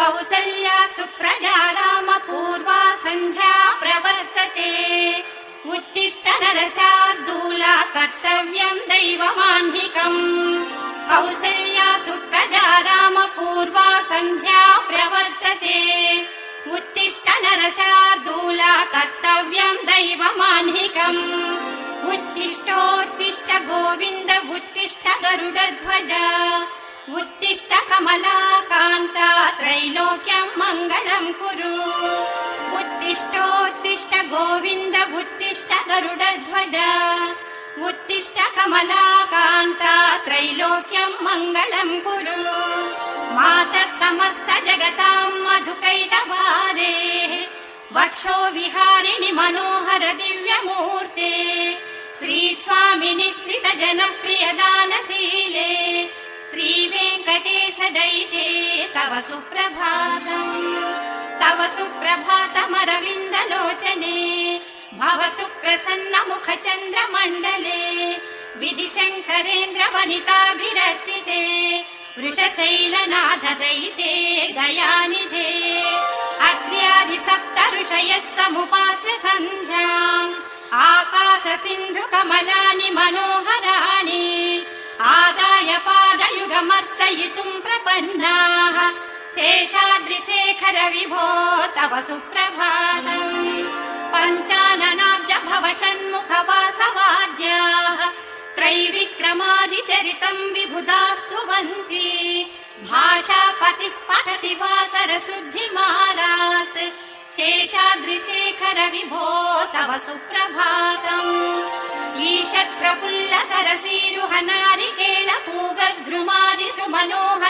कौसल्या सुप्रजा रामपूर्वा सन्ध्या प्रवर्तते उत्तिष्ठ नरशार्दूला कर्तव्यम् दैवमाह्निकम् कौसल्या सुप्रजा रामपूर्वा सन्ध्या प्रवर्तते उत्तिष्ठ नरशार्दूला कर्तव्यम् दैवमाह्निकम् उत्तिष्ठोत्तिष्ठ गोविन्द उत्तिष्ठ गरुडध्वज उत्तिष्ठ कमलाकान्ता त्रैलोक्यम् मङ्गलम् कुरु उत्तिष्ठोत्तिष्ठ गोविन्द उत्तिष्ठ गरुडध्वज उत्तिष्ठ कमलाकान्ता त्रैलोक्यम् मङ्गलम् कुरु मातः समस्त जगताम् मधुकैटभारेः वक्षो विहारिणि मनोहर दिव्यमूर्ते श्रीस्वामिनि श्रित जनप्रिय दानशीले श्रीवेङ्कटेश दयिते तव सुप्रभातमरविन्दलोचने भवतु प्रसन्न मुख चन्द्रमण्डले विधिशङ्करेन्द्र वनिताभिरर्चिते वृषशैलनाथ दयिते दयानिधे अग्र्यादि सप्त ऋषयः समुपास्य सन्ध्याम् आकाश सिन्धु कमलानि मनोहराणि आदाय पादयुगमर्चयितुम् प्रपन्नाः शेषाद्रिशेखर विभो तव सुप्रभातम् पञ्चाननाब्ज भव षण्मुख वासवाद्याः त्रैविक्रमादिचरितम् विबुधास्तुवन्ति भाषापतिः पठति वासर शुद्धिमालात् शेषाद्रिशेखर विभो तव सुप्रभातम् ईषत् प्रफुल्ल सरसीरुह नारिकेल पूगद्रुमादिषु मनोहर